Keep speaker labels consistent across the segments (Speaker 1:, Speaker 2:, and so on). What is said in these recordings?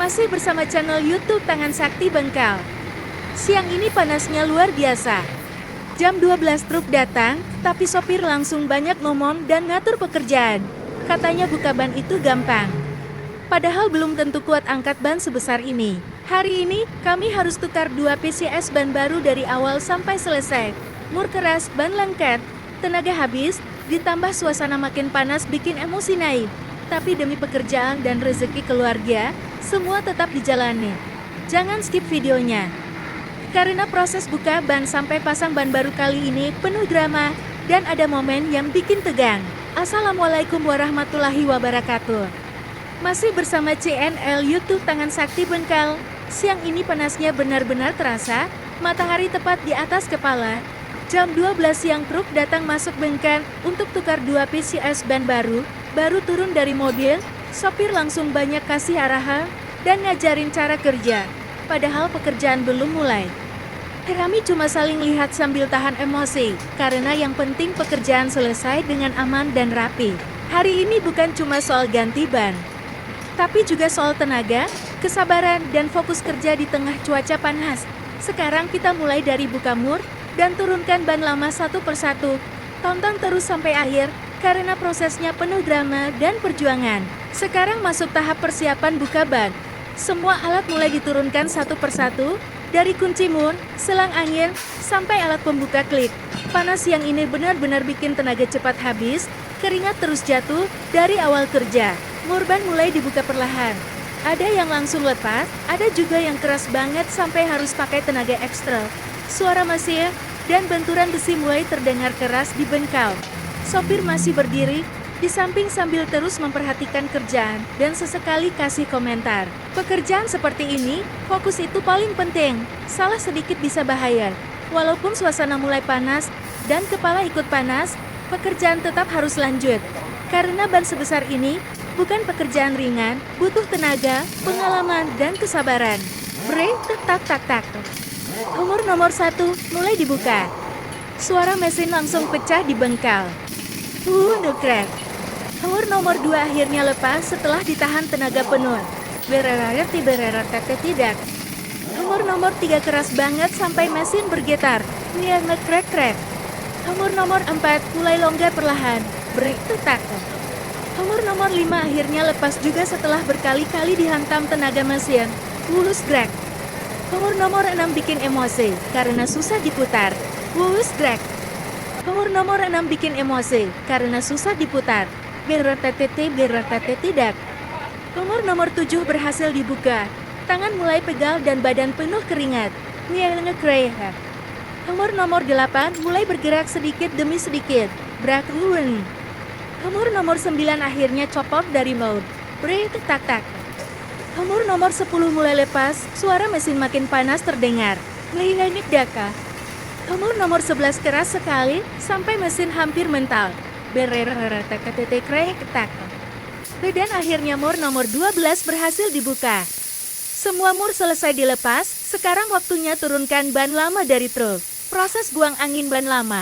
Speaker 1: Masih bersama channel YouTube Tangan Sakti Bengkal. Siang ini panasnya luar biasa. Jam 12 truk datang, tapi sopir langsung banyak ngomong dan ngatur pekerjaan. Katanya buka ban itu gampang. Padahal belum tentu kuat angkat ban sebesar ini. Hari ini, kami harus tukar 2 PCS ban baru dari awal sampai selesai. Mur keras, ban lengket, tenaga habis, ditambah suasana makin panas bikin emosi naik. Tapi demi pekerjaan dan rezeki keluarga, semua tetap dijalani. Jangan skip videonya. Karena proses buka ban sampai pasang ban baru kali ini penuh drama, dan ada momen yang bikin tegang. Assalamualaikum warahmatullahi wabarakatuh. Masih bersama channel YouTube Tangan Sakti Bengkal. Siang ini panasnya benar-benar terasa, matahari tepat di atas kepala. Jam 12 siang truk datang masuk bengkel untuk tukar 2 PCS ban baru turun dari mobil, sopir langsung banyak kasih arahan dan ngajarin cara kerja. Padahal pekerjaan belum mulai. Kami cuma saling lihat sambil tahan emosi, karena yang penting pekerjaan selesai dengan aman dan rapi. Hari ini bukan cuma soal ganti ban, tapi juga soal tenaga, kesabaran, dan fokus kerja di tengah cuaca panas. Sekarang kita mulai dari buka mur dan turunkan ban lama satu persatu. Tonton terus sampai akhir, karena prosesnya penuh drama dan perjuangan. Sekarang masuk tahap persiapan buka ban. Semua alat mulai diturunkan satu persatu, dari kunci mur, selang angin, sampai alat pembuka klik. Panas siang ini benar-benar bikin tenaga cepat habis, keringat terus jatuh dari awal kerja. Mur ban mulai dibuka perlahan. Ada yang langsung lepas, ada juga yang keras banget sampai harus pakai tenaga ekstra. Suara mesin dan benturan besi mulai terdengar keras di bengkel. Sopir masih berdiri di samping sambil terus memperhatikan kerjaan dan sesekali kasih komentar. Pekerjaan seperti ini, fokus itu paling penting. Salah sedikit bisa bahaya. Walaupun suasana mulai panas dan kepala ikut panas, pekerjaan tetap harus lanjut. Karena ban sebesar ini bukan pekerjaan ringan, butuh tenaga, pengalaman, dan kesabaran. Tak tak tak. Umur nomor 1 mulai dibuka. Suara mesin langsung pecah di bengkel. Keren. Umur nomor 2 akhirnya lepas setelah ditahan tenaga penuh. Tidak. Umur nomor 3 keras banget sampai mesin bergetar. Ngekrek. Umur nomor 4 mulai longgar perlahan. Tak. Umur nomor 5 akhirnya lepas juga setelah berkali-kali dihantam tenaga mesin. Grek. Umur nomor 6 bikin emosi karena susah diputar. Grek. Umur nomor 6 bikin emosi karena susah diputar. Tidak. Umur nomor 7 berhasil dibuka. Tangan mulai pegal dan badan penuh keringat. Umur nomor 8 mulai bergerak sedikit demi sedikit. Umur nomor 9 akhirnya copot dari mode. Tak. Umur nomor 10 mulai lepas, suara mesin makin panas terdengar. Umur nomor 11 keras sekali, sampai mesin hampir mental. Dan akhirnya mur nomor 12 berhasil dibuka. Semua mur selesai dilepas, sekarang waktunya turunkan ban lama dari truk. Proses buang angin ban lama.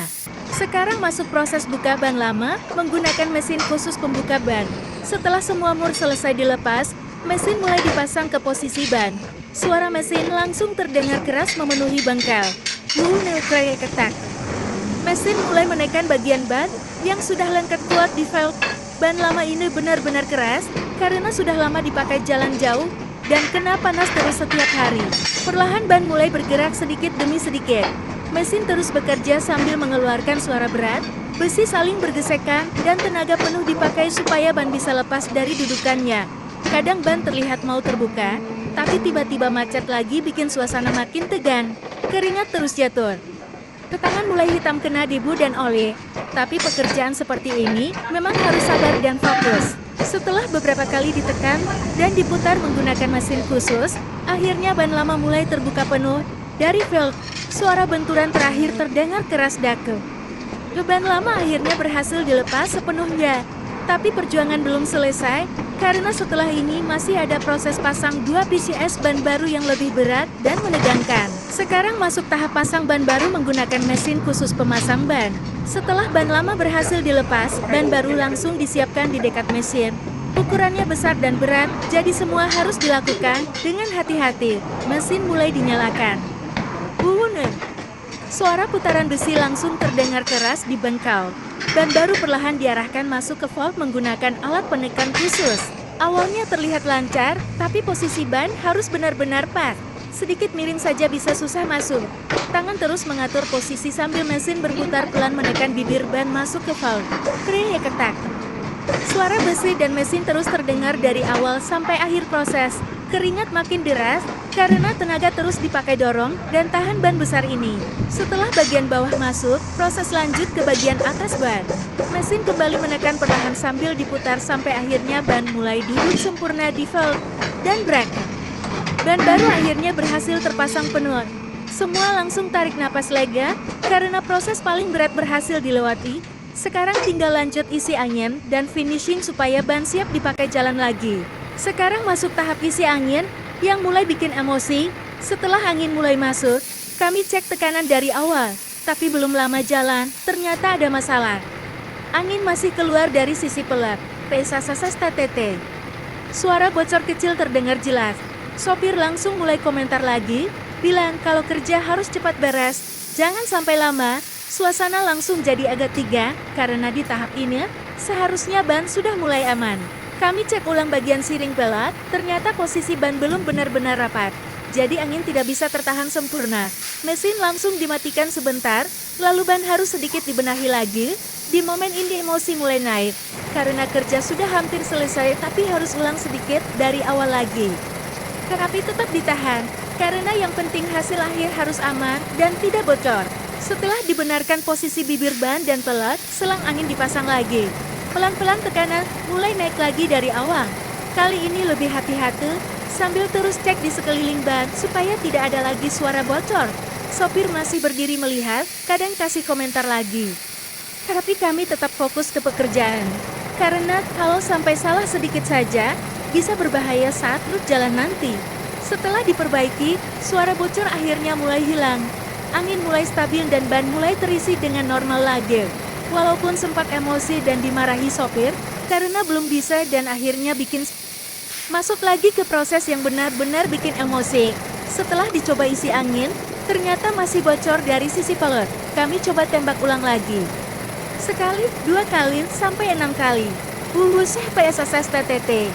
Speaker 1: Sekarang masuk proses buka ban lama, menggunakan mesin khusus pembuka ban. Setelah semua mur selesai dilepas, mesin mulai dipasang ke posisi ban. Suara mesin langsung terdengar keras memenuhi bengkel. Mesin mulai menekan bagian ban yang sudah lengket kuat di velg. Ban lama ini benar-benar keras karena sudah lama dipakai jalan jauh dan kena panas terus setiap hari. Perlahan ban mulai bergerak sedikit demi sedikit. Mesin terus bekerja sambil mengeluarkan suara berat. Besi saling bergesekan dan tenaga penuh dipakai supaya ban bisa lepas dari dudukannya. Kadang ban terlihat mau terbuka, tapi tiba-tiba macet lagi bikin suasana makin tegang. Keringat terus jatuh. Tangan mulai hitam kena debu dan oli. Tapi pekerjaan seperti ini memang harus sabar dan fokus. Setelah beberapa kali ditekan dan diputar menggunakan mesin khusus, akhirnya ban lama mulai terbuka penuh. Dari velg, suara benturan terakhir terdengar keras daku. Ban lama akhirnya berhasil dilepas sepenuhnya. Tapi perjuangan belum selesai, karena setelah ini masih ada proses pasang 2 PCS ban baru yang lebih berat dan menegangkan. Sekarang masuk tahap pasang ban baru menggunakan mesin khusus pemasang ban. Setelah ban lama berhasil dilepas, ban baru langsung disiapkan di dekat mesin. Ukurannya besar dan berat, jadi semua harus dilakukan dengan hati-hati. Mesin mulai dinyalakan. Wuwunen. Suara putaran besi langsung terdengar keras di bengkel. Ban baru perlahan diarahkan masuk ke valve menggunakan alat penekan khusus. Awalnya terlihat lancar, tapi posisi ban harus benar-benar pas. Sedikit miring saja bisa susah masuk. Tangan terus mengatur posisi sambil mesin berputar pelan menekan bibir ban masuk ke valve. Kering ketak. Suara besi dan mesin terus terdengar dari awal sampai akhir proses. Keringat makin deras, karena tenaga terus dipakai dorong dan tahan ban besar ini. Setelah bagian bawah masuk, proses lanjut ke bagian atas ban. Mesin kembali menekan perlahan sambil diputar sampai akhirnya ban mulai duduk sempurna di valve dan brake. Ban baru akhirnya berhasil terpasang penuh. Semua langsung tarik napas lega, karena proses paling berat berhasil dilewati. Sekarang tinggal lanjut isi angin dan finishing supaya ban siap dipakai jalan lagi. Sekarang masuk tahap isi angin, yang mulai bikin emosi. Setelah angin mulai masuk, kami cek tekanan dari awal. Tapi belum lama jalan, ternyata ada masalah. Angin masih keluar dari sisi pelek. PSSSTTT. Suara bocor kecil terdengar jelas. Sopir langsung mulai komentar lagi, bilang kalau kerja harus cepat beres, jangan sampai lama. Suasana langsung jadi agak tegang, karena di tahap ini, seharusnya ban sudah mulai aman. Kami cek ulang bagian siring pelek, ternyata posisi ban belum benar-benar rapat. Jadi angin tidak bisa tertahan sempurna. Mesin langsung dimatikan sebentar, lalu ban harus sedikit dibenahi lagi. Di momen ini emosi mulai naik. Karena kerja sudah hampir selesai tapi harus ulang sedikit dari awal lagi. Tapi tetap ditahan, karena yang penting hasil akhir harus aman dan tidak bocor. Setelah dibenarkan posisi bibir ban dan pelek, selang angin dipasang lagi. Pelan-pelan tekanan mulai naik lagi dari awal. Kali ini lebih hati-hati, sambil terus cek di sekeliling ban supaya tidak ada lagi suara bocor. Sopir masih berdiri melihat, kadang kasih komentar lagi. Tapi kami tetap fokus ke pekerjaan. Karena kalau sampai salah sedikit saja, bisa berbahaya saat truk jalan nanti. Setelah diperbaiki, suara bocor akhirnya mulai hilang. Angin mulai stabil dan ban mulai terisi dengan normal lagi. Walaupun sempat emosi dan dimarahi sopir, karena belum bisa dan akhirnya bikin masuk lagi ke proses yang benar-benar bikin emosi. Setelah dicoba isi angin, ternyata masih bocor dari sisi pelek. Kami coba tembak ulang lagi. Sekali, 2 kali, sampai 6 kali. PSSSTTT.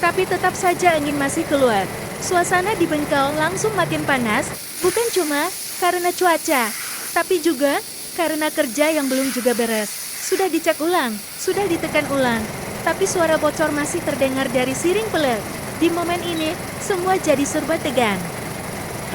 Speaker 1: Tapi tetap saja angin masih keluar. Suasana di bengkel langsung makin panas, bukan cuma karena cuaca, tapi juga karena kerja yang belum juga beres. Sudah dicek ulang, sudah ditekan ulang, tapi suara bocor masih terdengar dari siring pelek. Di momen ini, semua jadi serba tegang.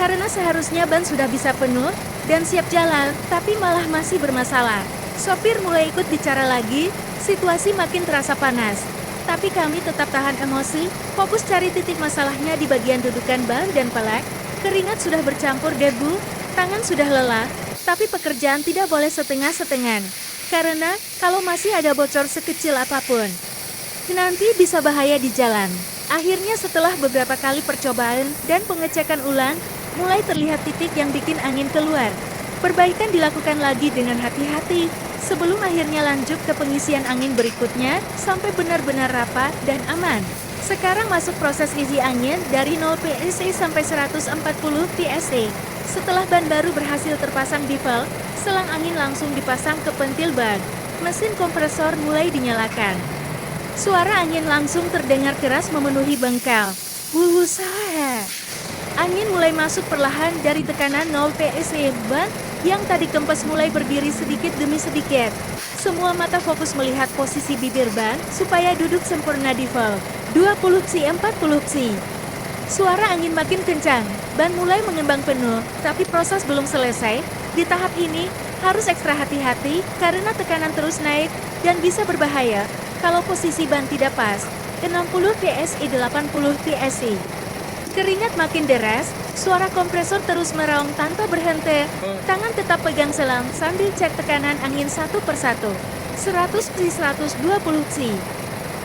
Speaker 1: Karena seharusnya ban sudah bisa penuh dan siap jalan, tapi malah masih bermasalah. Sopir mulai ikut bicara lagi, situasi makin terasa panas. Tapi kami tetap tahan emosi, fokus cari titik masalahnya di bagian dudukan ban dan pelek. Keringat sudah bercampur debu, tangan sudah lelah. Tapi pekerjaan tidak boleh setengah-setengah, karena kalau masih ada bocor sekecil apapun, nanti bisa bahaya di jalan. Akhirnya setelah beberapa kali percobaan dan pengecekan ulang, mulai terlihat titik yang bikin angin keluar. Perbaikan dilakukan lagi dengan hati-hati, sebelum akhirnya lanjut ke pengisian angin berikutnya, sampai benar-benar rapat dan aman. Sekarang masuk proses isi angin dari 0 PSI sampai 140 PSI. Setelah ban baru berhasil terpasang di valve, selang angin langsung dipasang ke pentil ban. Mesin kompresor mulai dinyalakan. Suara angin langsung terdengar keras memenuhi bengkel. Wuhusah. Angin mulai masuk perlahan dari tekanan 0 PSI. Ban yang tadi kempes mulai berdiri sedikit demi sedikit. Semua mata fokus melihat posisi bibir ban supaya duduk sempurna di valve. 20 psi 40 psi. Suara angin makin kencang, ban mulai mengembang penuh, tapi proses belum selesai. Di tahap ini, harus ekstra hati-hati karena tekanan terus naik dan bisa berbahaya kalau posisi ban tidak pas. 60 psi 80 psi. Keringat makin deras, suara kompresor terus meraung tanpa berhenti. Tangan tetap pegang selang sambil cek tekanan angin satu persatu. 100 psi 120 psi.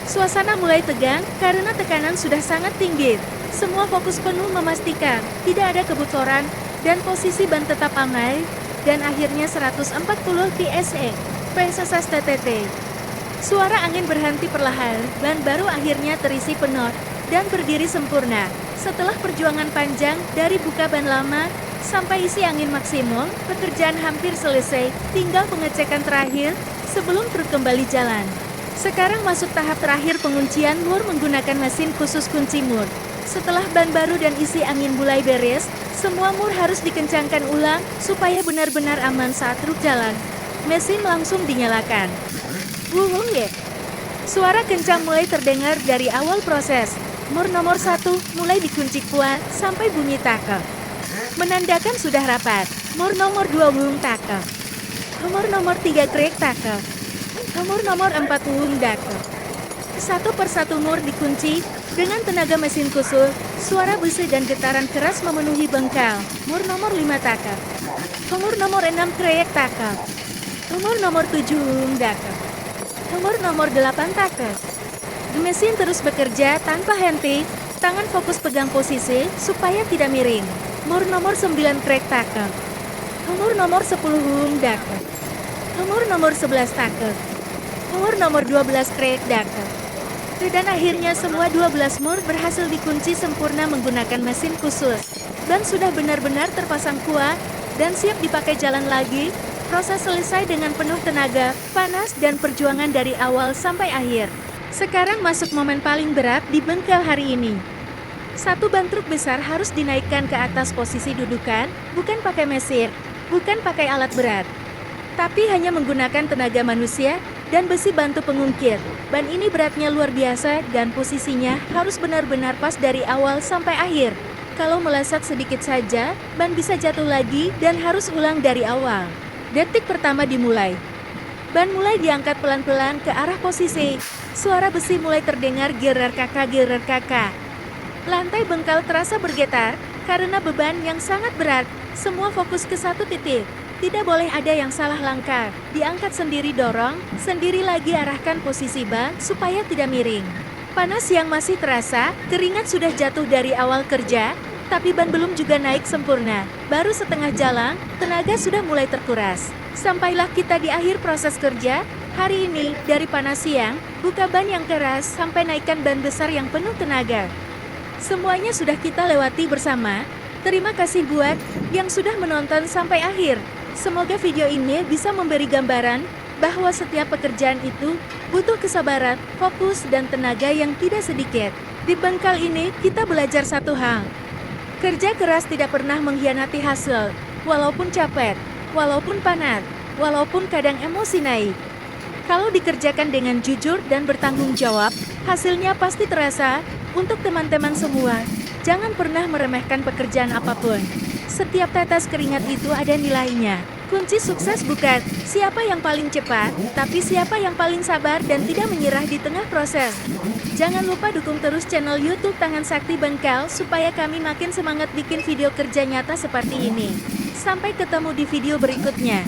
Speaker 1: Suasana mulai tegang karena tekanan sudah sangat tinggi. Semua fokus penuh memastikan tidak ada kebocoran dan posisi ban tetap aman. Dan akhirnya 140 psi. PSSSTTT. Suara angin berhenti perlahan, ban baru akhirnya terisi penuh dan berdiri sempurna. Setelah perjuangan panjang dari buka ban lama sampai isi angin maksimum, pekerjaan hampir selesai, tinggal pengecekan terakhir sebelum truk kembali jalan. Sekarang masuk tahap terakhir penguncian mur menggunakan mesin khusus kunci mur. Setelah ban baru dan isi angin mulai beres, semua mur harus dikencangkan ulang supaya benar-benar aman saat truk jalan. Mesin langsung dinyalakan. Wuhung ye. Suara kencang mulai terdengar dari awal proses. Mur nomor 1 mulai dikunci kuat sampai bunyi takel. Menandakan sudah rapat. Mur nomor 2 wuhung takel. Mur nomor 3 krek takel. Mur nomor 4 wuhung dakel. Satu persatu mur dikunci dengan tenaga mesin khusus. Suara besi dan getaran keras memenuhi bengkel. Mur nomor 5 takel. Mur nomor 6 krek takel. Mur nomor 7 wuhung dakel. Mur nomor 8 takel. Mesin terus bekerja tanpa henti, tangan fokus pegang posisi supaya tidak miring. Mur nomor 9 krek takel. Mur nomor 10 wuhung dakel. Mur nomor 11 takel. Mur nomor 12 krek dakel. Dan akhirnya semua 12 mur berhasil dikunci sempurna menggunakan mesin khusus. Dan sudah benar-benar terpasang kuat dan siap dipakai jalan lagi. Proses selesai dengan penuh tenaga, panas, dan perjuangan dari awal sampai akhir. Sekarang masuk momen paling berat di bengkel hari ini. Satu ban truk besar harus dinaikkan ke atas posisi dudukan, bukan pakai mesin, bukan pakai alat berat, tapi hanya menggunakan tenaga manusia dan besi bantu pengungkit. Ban ini beratnya luar biasa dan posisinya harus benar-benar pas dari awal sampai akhir. Kalau meleset sedikit saja, ban bisa jatuh lagi dan harus ulang dari awal. Detik pertama dimulai. Ban mulai diangkat pelan-pelan ke arah posisi. Suara besi mulai terdengar gerar kakak. Lantai bengkel terasa bergetar karena beban yang sangat berat. Semua fokus ke satu titik. Tidak boleh ada yang salah langkah. Diangkat sendiri dorong, sendiri lagi arahkan posisi ban supaya tidak miring. Panas yang masih terasa, keringat sudah jatuh dari awal kerja. Tapi ban belum juga naik sempurna. Baru setengah jalan, tenaga sudah mulai terkuras. Sampailah kita di akhir proses kerja. Hari ini, dari panas siang, buka ban yang keras, sampai naikkan ban besar yang penuh tenaga. Semuanya sudah kita lewati bersama. Terima kasih buat yang sudah menonton sampai akhir. Semoga video ini bisa memberi gambaran bahwa setiap pekerjaan itu butuh kesabaran, fokus, dan tenaga yang tidak sedikit. Di bengkel ini, kita belajar satu hal. Kerja keras tidak pernah mengkhianati hasil, walaupun capek, walaupun panas, walaupun kadang emosi naik. Kalau dikerjakan dengan jujur dan bertanggung jawab, hasilnya pasti terasa. Untuk teman-teman semua, jangan pernah meremehkan pekerjaan apapun. Setiap tetes keringat itu ada nilainya. Kunci sukses bukan siapa yang paling cepat, tapi siapa yang paling sabar dan tidak menyerah di tengah proses. Jangan lupa dukung terus channel YouTube Tangan Sakti Bengkel supaya kami makin semangat bikin video kerja nyata seperti ini. Sampai ketemu di video berikutnya.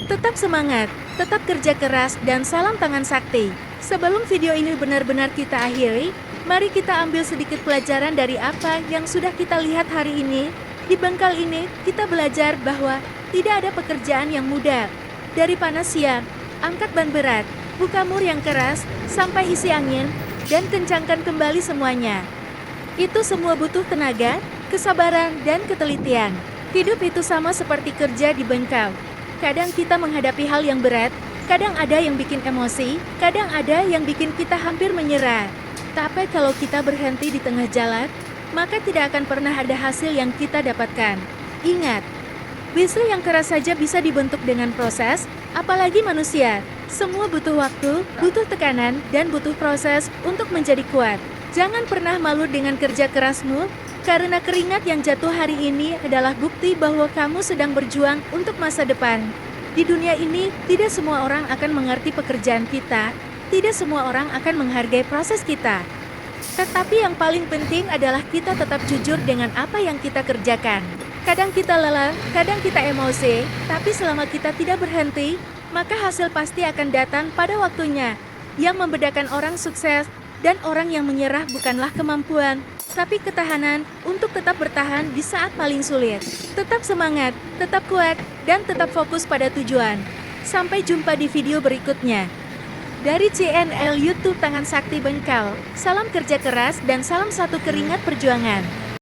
Speaker 1: Tetap semangat, tetap kerja keras, dan salam tangan sakti. Sebelum video ini benar-benar kita akhiri, mari kita ambil sedikit pelajaran dari apa yang sudah kita lihat hari ini. Di bengkel ini, kita belajar bahwa tidak ada pekerjaan yang mudah. Dari panas siang, angkat ban berat, buka mur yang keras, sampai isi angin, dan kencangkan kembali semuanya. Itu semua butuh tenaga, kesabaran, dan ketelitian. Hidup itu sama seperti kerja di bengkel. Kadang kita menghadapi hal yang berat, kadang ada yang bikin emosi, kadang ada yang bikin kita hampir menyerah. Tapi kalau kita berhenti di tengah jalan, maka tidak akan pernah ada hasil yang kita dapatkan. Ingat, besi yang keras saja bisa dibentuk dengan proses, apalagi manusia. Semua butuh waktu, butuh tekanan, dan butuh proses untuk menjadi kuat. Jangan pernah malu dengan kerja kerasmu, karena keringat yang jatuh hari ini adalah bukti bahwa kamu sedang berjuang untuk masa depan. Di dunia ini, tidak semua orang akan mengerti pekerjaan kita, tidak semua orang akan menghargai proses kita. Tetapi yang paling penting adalah kita tetap jujur dengan apa yang kita kerjakan. Kadang kita lelah, kadang kita emosi, tapi selama kita tidak berhenti, maka hasil pasti akan datang pada waktunya. Yang membedakan orang sukses dan orang yang menyerah bukanlah kemampuan, tapi ketahanan untuk tetap bertahan di saat paling sulit. Tetap semangat, tetap kuat, dan tetap fokus pada tujuan. Sampai jumpa di video berikutnya. Dari CNL YouTube Tangan Sakti Bengkal, salam kerja keras dan salam satu keringat perjuangan.